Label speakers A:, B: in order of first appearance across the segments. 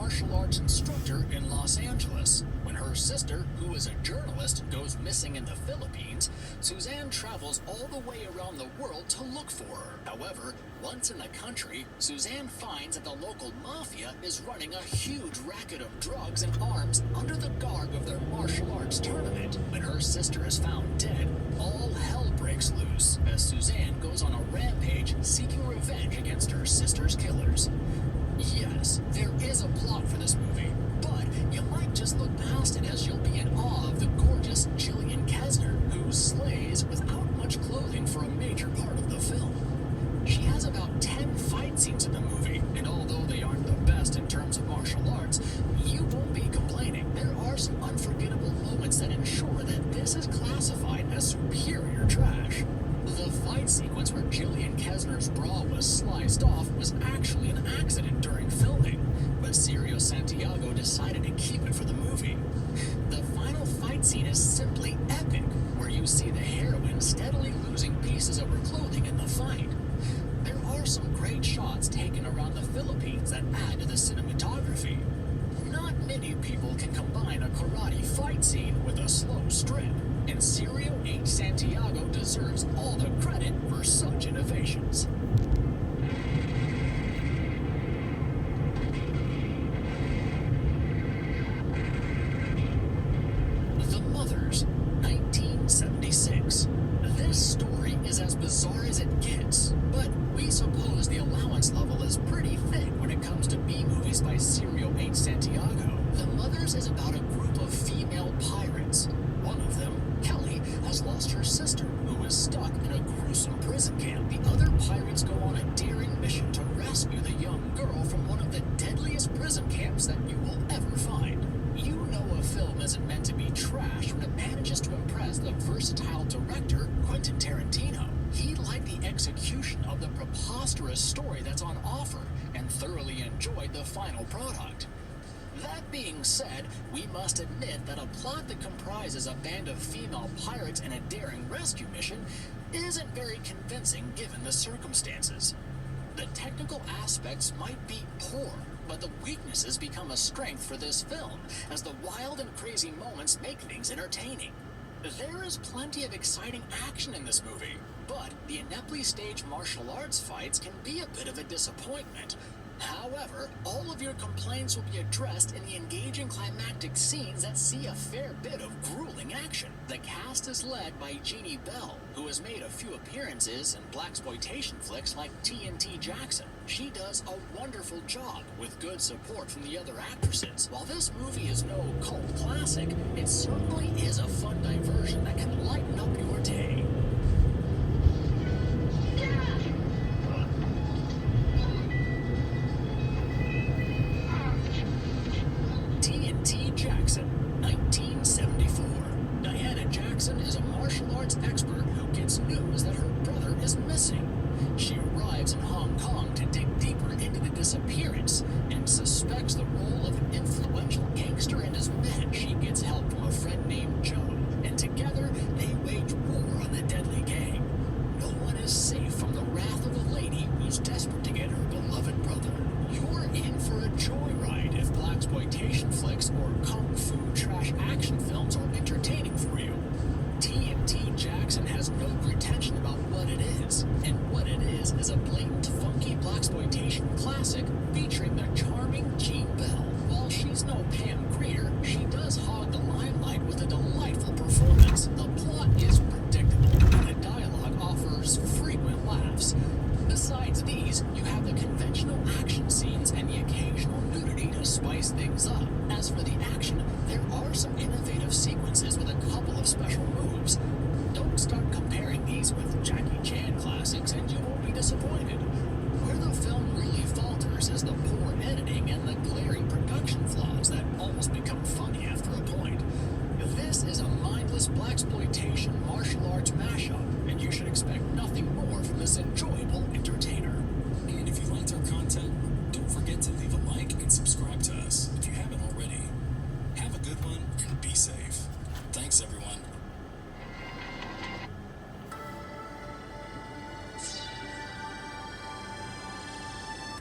A: martial arts instructor in Los Angeles. When her sister, who is a journalist, goes missing in the Philippines, Suzanne travels all the way around the world to look for her. However, once in the country, Suzanne finds that the local mafia is running a huge racket of drugs and arms under the garb of their martial arts tournament. When her sister is found dead, all hell breaks loose as Suzanne goes on a rampage seeking revenge against her sister's killers. Yes, there is a plot for this movie, but you might just look past it as you'll be in awe of the gorgeous Jillian Kesner, who slays without much clothing for a major part of the film. She has about 10 fight scenes in the movie, and although they aren't the best in terms of martial arts, you won't be complaining. There are some unforgettable moments that ensure that this is classified as superior trash. The fight sequence where Jillian Kesner's bra was sliced off was actually an accident during filming, but Sergio Santiago decided to keep it for the movie. The final fight scene is simply epic, where you see the heroine steadily losing pieces of her clothing in the fight. There are some great shots taken around the Philippines that add to the cinematography. Not many people can combine a karate fight scene with a slow strip, and Sergio H. Santiago deserves all the credit for such innovations. The Mothers, 1976. This story is as bizarre as it gets, but we suppose the allowance level is pretty thick when it comes to B-movies by Sergio H. Santiago. The Mothers is about a group of female pirates. One of them, Kelly, has lost her sister, who is stuck in a gruesome prison camp. The other pirates go on a daring mission to rescue the young girl from one of the deadliest prison camps that you will ever find. You know a film isn't meant to be trash when it manages to impress the versatile director, Quentin Tarantino. He liked the execution of the preposterous story that's on offer and thoroughly enjoyed the final product. That being said, we must admit that a plot that comprises a band of female pirates and a daring rescue mission isn't very convincing given the circumstances. The technical aspects might be poor, but the weaknesses become a strength for this film, as the wild and crazy moments make things entertaining. There is plenty of exciting action in this movie, but the ineptly staged martial arts fights can be a bit of a disappointment. However, all of your complaints will be addressed in the engaging climactic scenes that see a fair bit of grueling action. The cast is led by Jeannie Bell, who has made a few appearances in blaxploitation flicks like TNT Jackson. She does a wonderful job with good support from the other actresses. While this movie is no cult classic, it certainly is a fun diversion that can lighten up your day. TNT Jackson, 1974. Diana Jackson is a martial arts expert who gets news that her brother is missing. She arrives in Hong Kong to dig deeper into the disappearance and suspects the role of an influential gangster and his men. She gets help from a friend named Joe, and together they wage war on the deadly gang. No one is safe from the wrath of a lady who's desperate to get her beloved brother. You're in for a joyride if blaxploitation flicks or kung fu trash action films are entertaining for you. TNT Jackson has no pretension about what it is, and what it is a blatant, funky blaxploitation classic featuring the charming Jean Bell. While she's no Pam Grier, she does hog the limelight with a delightful performance. The plot is predictable, and the dialogue offers frequent laughs. Besides these, you have the conventional action scenes and the occasional nudity to spice things up. As for the action, there are some innovative sequences with a couple of special moves. Don't start comparing these with Jackie Chan classics and you won't be disappointed. Where the film really falters is the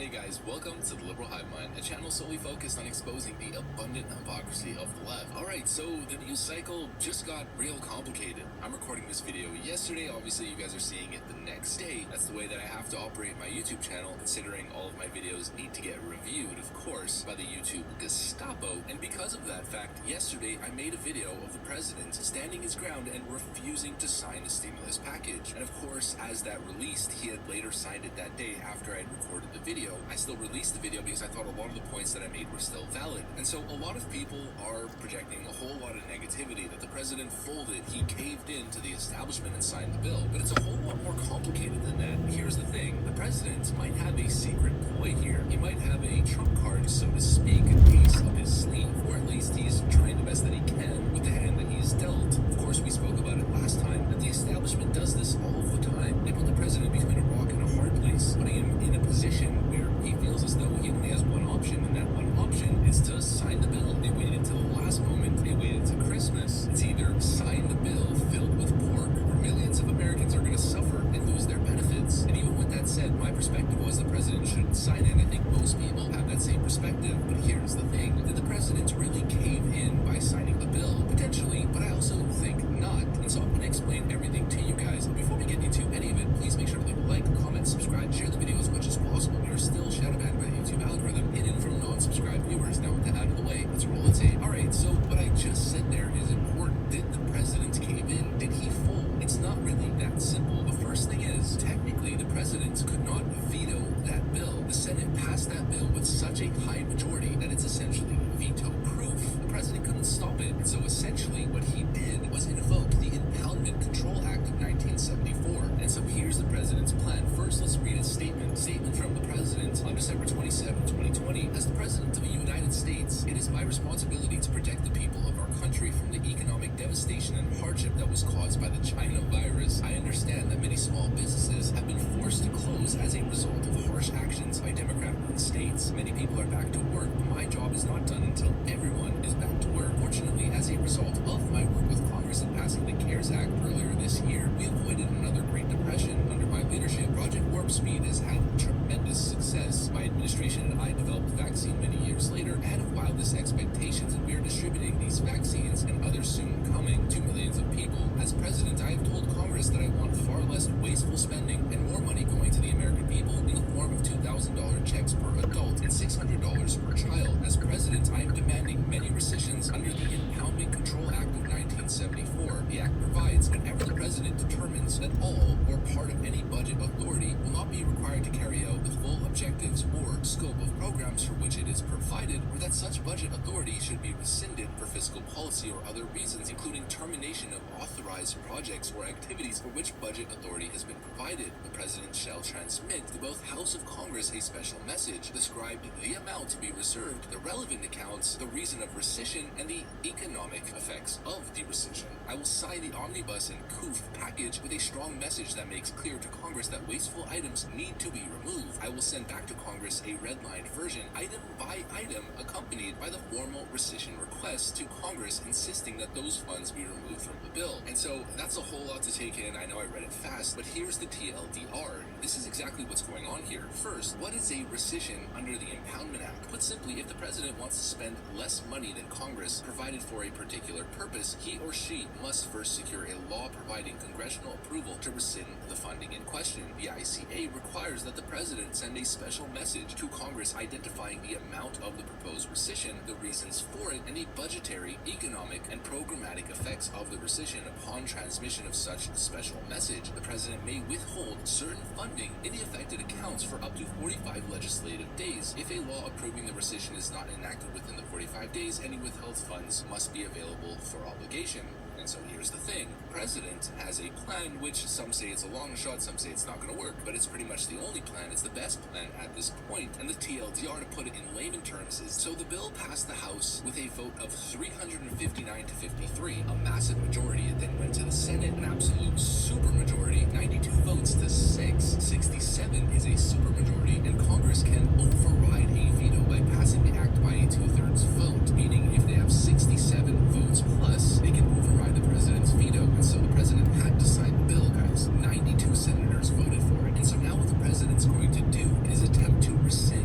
B: Hey guys, welcome to the Liberal Hive Mind, a channel solely focused on exposing the abundant hypocrisy of the left. Alright, so the news cycle just got real complicated. I'm recording this video yesterday, obviously you guys are seeing it the next day. That's the way that I have to operate my YouTube channel, considering all of my videos need to get reviewed, of course, by the YouTube Gestapo. And because of that fact, yesterday I made a video of the president standing his ground and refusing to sign the stimulus package. And of course, as that released, he had later signed it that day after I had recorded the video. I still released the video because I thought a lot of the points that I made were still valid. And so a lot of people are projecting a whole lot of negativity that the president folded, he caved in to the establishment and signed the bill. But it's a whole lot more complicated than that. Here's the thing, the president might have a secret ploy here. He might have a trump card, so to speak, a piece up his sleeve, or at least he's trying the best that he can with the hand that he's dealt. Of course, we spoke about it last time, that the establishment does this all of the time. They put the president between a rock and a hard place, putting him in a position where he feels as though he only has one option, and that one option is to sign the bill. They waited until the last moment. They waited to Christmas. It's either sign the bill filled with pork, or millions of Americans are going to suffer and lose their benefits. And even with that said, my perspective was the president shouldn't sign it. I think most people have that same perspective. But here's the thing. Did the president really cave in by signing the bill? Potentially, but I also think not. And so I'm going to explain everything to you guys. But before we get into any of it, please make sure to leave a like, comment, subscribe, share the video as much as possible. We are still shadow banned by the YouTube algorithm, hidden from non-subscribed viewers. Now with that out of the way, let's roll the tape. Alright, so what I just said there is important. Did the president cave in? Did he fold? It's not really that simple. The first thing is, technically the president could not veto that bill. The Senate passed that bill with such a high majority that it's essentially veto proof. The president couldn't stop it. And so essentially what he did was invoke the Impoundment Control Act of 1974. And so here's the president's plan. First, let's read his statement. Statement from the president on December 27, 2020. As the president of the United States, it is my responsibility to protect the people of our country from the economic devastation and hardship that was caused by the China virus. I understand that many small businesses have been forced to close as a result of harsh actions by Democrat-run states. Many people are back to work, but my job is not done until everyone is back to work. Fortunately, as a result of my work with Congress in passing the CARES Act earlier this year, we avoided another Great Depression. Under my leadership, Project Warp Speed has had tremendous success. My administration and I developed the vaccine many years later, ahead of wildest expectations, and we are distributing these vaccines and others soon coming to millions of people. As president, I have told Congress that I want far less wasteful spending and more money going to the American people in the form of $2,000 checks per adult and $600 per child. As president, I am demanding many rescissions under the Impoundment Control Act of 1974. The act provides whenever the president determines that all or part of any budget authority will not be required to carry out the full objectives or scope of programs for which it is provided, or that such budget authority should be rescinded for fiscal policy or other reasons, including termination of authorized projects or activities for which budget authority has been provided. The president shall transmit to both House of Congress a special message describing the amount to be reserved, the relevant accounts, the reason of rescission, and the economic effects of the rescission. I will sign the omnibus and COOF package with a strong message that makes clear to Congress that wasteful items need to be removed. I will send back to Congress a redlined version, item by item, accompanied by the formal rescission request to Congress insisting that those funds be removed from the bill. And so that's a whole lot to take in. I know I read it fast, but here's the TLDR. This is exactly what's going on here. First, what is a rescission under the Impoundment Act? Put simply, if the president wants to spend less money than Congress provided for a particular purpose, he or she must first secure a law providing congressional approval to rescind the funding in question. The ICA requires that the president send a special message to Congress identifying the amount of the proposed rescission, the reasons for it, and the budgetary, economic, and programmatic effects of the rescission. Upon transmission of such special message, the president may withhold certain funding in the affected accounts for up to 45 legislative days. If a law approving the rescission is not enacted within the 45 days, any withheld funds must be available for obligation. And so here's the thing. The president has a plan, which some say it's a long shot, some say it's not going to work, but it's pretty much the only plan. It's the best plan at this point. And the TLDR, to put it in layman terms, is so the bill passed the House with a vote of 359 to 53, a massive majority. It then went to the Senate, an absolute supermajority, 92 votes to 6. 67 is a supermajority, and Congress can override a veto by passing the act by a 2/3 vote, meaning if they have 67 votes plus, they can override the president's veto. And so the president had to sign the bill, guys. 92 senators voted for it. And so now what the president's going to do is attempt to rescind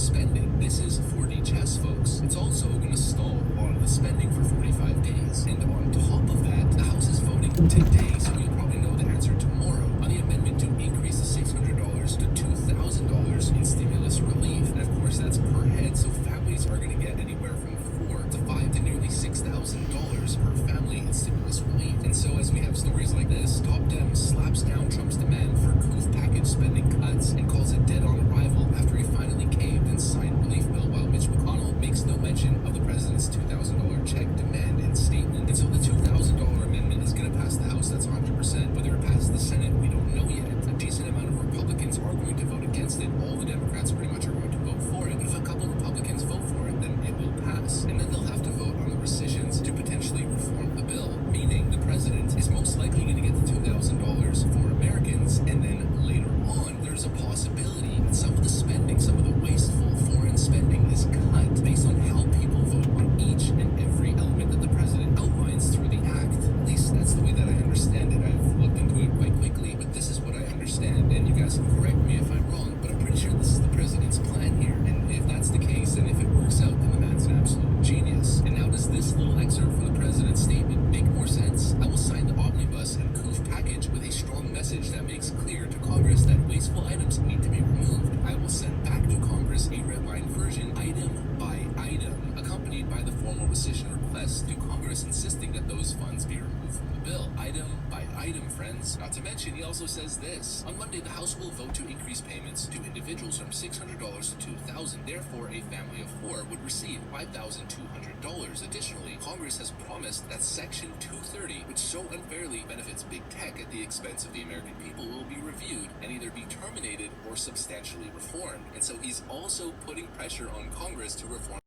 B: spending. This is 4D chess, folks. It's also going to stall on the spending for 45 days. And on top of that, the House is voting today, so you'll probably know the answer tomorrow, on the amendment to increase the $600 to $2,000 in stimulus relief. And of course, that's per head, so families are going to get anywhere from $4,000 to $5,000 to nearly $6,000 per family in stimulus relief. And so as we have stories like this, Top Dem slaps down Trump's demand for COOF package spending cuts and calls it dead on arrival after he finally caved and signed relief bill, while Mitch McConnell makes no mention of the president's $2,000 check demand in statement. And so the $2,000 amendment is going to pass the House, that's 100%. Whether it passes the Senate, we don't know yet. A decent amount of Republicans are going to vote against it. All the Democrats pretty much are going to vote for it. But if a couple Republicans vote for it, then it will pass. And then they'll have to vote on the rescissions to potentially reform the bill, meaning the president is most likely going to get the $2,000 for Americans, and then later on, there's a possibility that some of the spending, some of the wasteful foreign spending is cut based on how people vote on each and every element that the president outlines through the act. At least that's the way that I understand it. I've looked into it quite quickly, but this is what I understand, and you guys can correct me if I'm wrong, but I'm pretty sure this is the president's plan here, and if that's the case, and if it works out, then the man's an absolute genius. And now does this little excerpt from the president's statement make more sense? I will sign the omnibus and COOF package with a strong message that makes clear to Congress that wasteful items need to be removed. I will send back to Congress a redline version, item by item, accompanied by the formal rescission request to Congress insisting that those funds be removed from the bill. Item by item, friends. Not to mention, he also says this. On Monday, the House will vote to increase payments to individuals from $600 to $2,000. Therefore, a family of four would receive $5,200. Additionally, Congress has promised that Section 230, which so unfairly benefits big tech at the expense of the American people, will be reviewed and either be terminated or substantially reformed. And so he's also putting pressure on Congress to reform